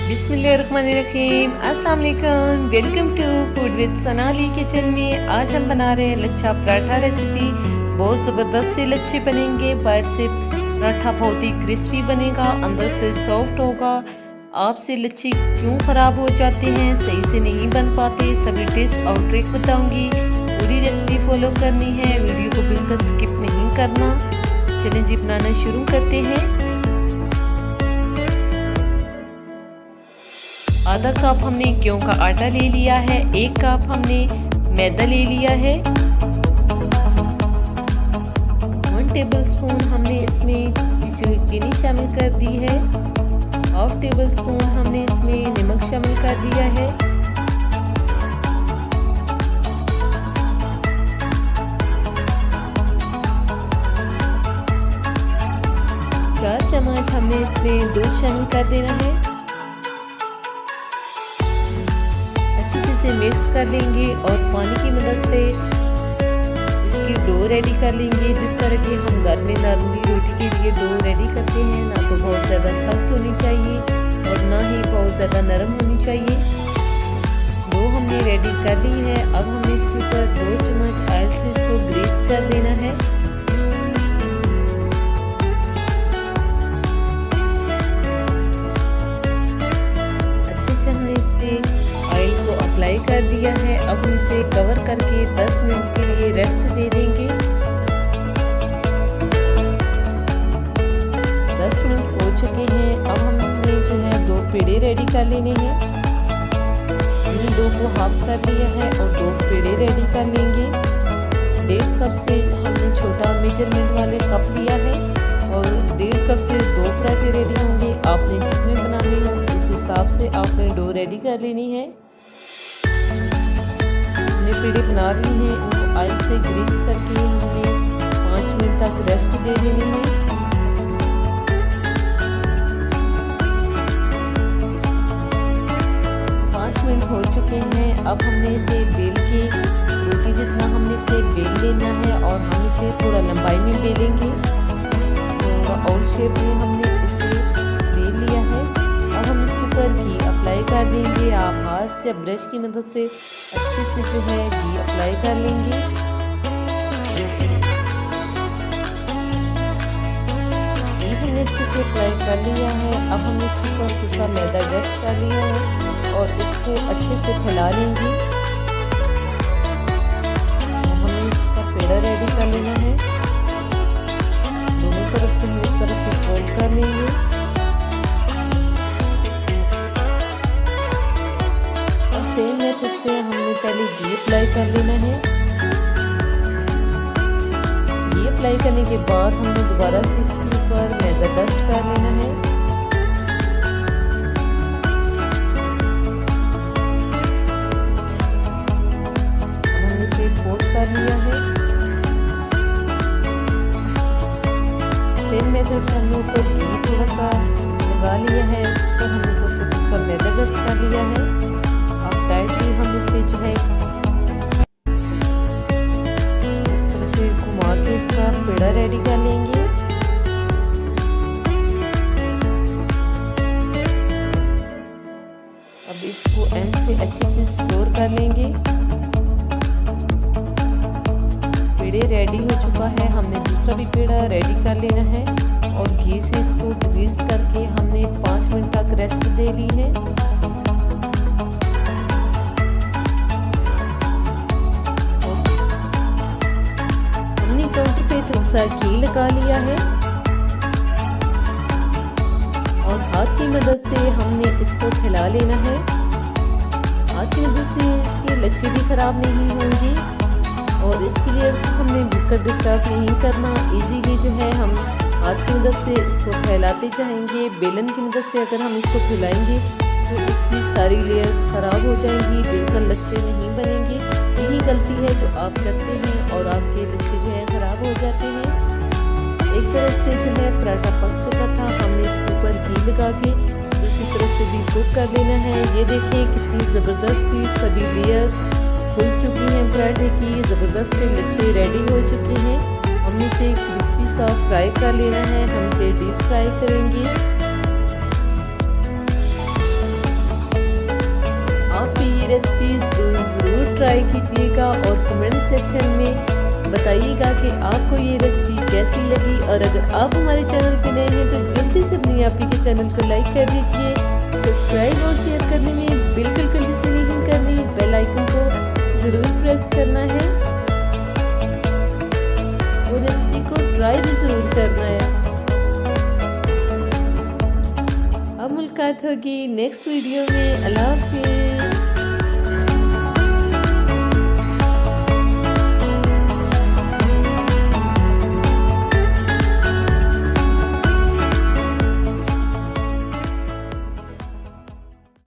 बिस्मिल्लाहिर्रहमानिर्रहीम। अस्सलाम वालेकुम। Welcome to food with Sanali kitchen में। आज हम बना रहे हैं लच्छा पराठा रेसिपी। बहुत ज़बरदस्त से लच्छे बनेंगे। बाहर से पराठा बहुत ही क्रिस्पी बनेगा, अंदर से सॉफ्ट होगा। आपसे लच्छे क्यों ख़राब हो जाते हैं, सही से नहीं बन पाते, सभी टिप्स और ट्रिक बताऊंगी। पूरी रेसिपी फॉलो करनी है, वीडियो को बिल्कुल स्किप नहीं करना। चलें जी, बनाना शुरू करते हैं। आधा कप हमने गेहूं का आटा ले लिया है, 1 कप हमने मैदा ले लिया है, 1 टेबलस्पून हमने इसमें पिसी हुई चीनी शामिल कर दी है, 1/2 टेबलस्पून हमने इसमें नमक शामिल कर दिया है, 4 चम्मच हमने इसमें दूध शामिल कर देना है। इसे मिक्स कर लेंगे और पानी की मदद से इसकी डो रेडी कर लेंगे। जिस तरह की हम घर में नॉर्मली रोटी के लिए डो रेडी करते हैं, ना तो बहुत ज़्यादा सख्त होनी चाहिए और ना ही बहुत ज़्यादा नरम होनी चाहिए। डो हमने रेडी कर ली है। अब हमने इसके ऊपर 2 चम्मच ऑयल से इसको ग्रीस कर देना है। अच्छे से हमने इस पे ऑयल को अप्लाई कर दिया है। अब हम इसे कवर करके 10 मिनट के लिए रेस्ट दे देंगे। 10 मिनट हो चुके हैं। अब हमने जो है 2 पेड़े रेडी कर लेने हैं। हमने 2 को हाफ कर लिया है और 2 पेड़े रेडी कर लेंगे। 1.5 कप से हमने छोटा मेजरमेंट वाले कप लिया है और 1.5 कप से 2 पराठे रेडी होंगे। आपने जितने बनाने हो इस हिसाब से आपने डो रेडी कर लेनी है। पेड़े बना ली हैं, उनको ऑयल से ग्रीस करके हमने 5 मिनट तक रेस्ट दे देनी है। 5 मिनट हो चुके हैं। अब हमने इसे बेल के रोटी जितना हमने इसे बेल लेना है और हम इसे थोड़ा लंबाई में बेलेंगे। थोड़ा और शेप में हमने इसे बेल लिया है। अब हम इसके ऊपर घी अप्लाई कर देंगे। आप हाथ या ब्रश की मदद से अच्छे से जो है घी अप्लाई कर लेंगे। घी हमने अच्छे से अप्लाई कर लिया है। अब हम इसके ऊपर थोड़ा सा मैदा डस्ट कर लिया है और इसको अच्छे से फैला लेंगे। हमें इसका पेड़ा रेडी कर लेना है। दोनों तरफ से हम इस तरह से फोल्ड कर लेंगे। सेम मेथड से हमने पहले घी अप्लाई कर लेना है। घी अप्लाई करने के बाद हमने दोबारा से इसके ऊपर मैदा डस्ट कर लेना है। हमने इसे फोल्ड कर लिया है। सेम मेथड से हमने ऊपर घी थोड़ा सा लगा लिया है, उस पर हमने थोड़ा सा मैदा डस्ट कर लिया है। डायरेक्टली हम इसे जो है इस तरह से घुमा के इसका पेड़ा रेडी कर लेंगे। अब इसको एंड से अच्छे से स्टोर कर लेंगे। पेड़े रेडी हो चुका है। हमने दूसरा भी पेड़ा रेडी कर लेना है और घी से इसको ग्रीस करके हमने 5 मिनट तक रेस्ट दे ली है। थोड़ा सा घी लगा लिया है और हाथ की मदद से हमने इसको फैला लेना है। हाथ की मदद से इसके लच्छे भी खराब नहीं होंगे और इसके लिए हमने भुक्कड़ स्टार्ट नहीं करना। इजीली जो है हम हाथ की मदद से इसको फैलाते जाएंगे। बेलन की मदद से अगर हम इसको फैलाएंगे तो इसकी सारी लेयर्स ख़राब हो जाएंगी, बिल्कुल लच्छे नहीं बनेंगे। यही गलती है जो आप करते हैं और आपके लच्छे जो है ख़राब हो जाते हैं। एक तरफ से जो है पराठा पक चुका था, हमने इसके ऊपर घी लगा के दूसरी तरफ से भी कुक कर लेना है। ये देखें कितनी ज़बरदस्त सी सभी लेयर खुल चुकी हैं पराठे की। ज़बरदस्त से लच्छे रेडी हो चुके हैं। हमने इसे क्रिस्पी सा फ्राई कर लेना है। हम इसे डीप फ्राई करेंगे। रेसिपी ज़रूर ट्राई कीजिएगा और कमेंट सेक्शन में बताइएगा कि आपको ये रेसिपी कैसी लगी। और अगर आप हमारे चैनल पे नए हैं तो जल्दी से अपनी आपी के चैनल को लाइक कर दीजिए। सब्सक्राइब और शेयर करने में बिल्कुल कंजूसी नहीं करनी, बेल आइकन को ज़रूर प्रेस करना है और रेसिपी को ट्राई भी ज़रूर करना है। अब मुलाकात होगी नेक्स्ट वीडियो में। अल्लाह हाफिज़।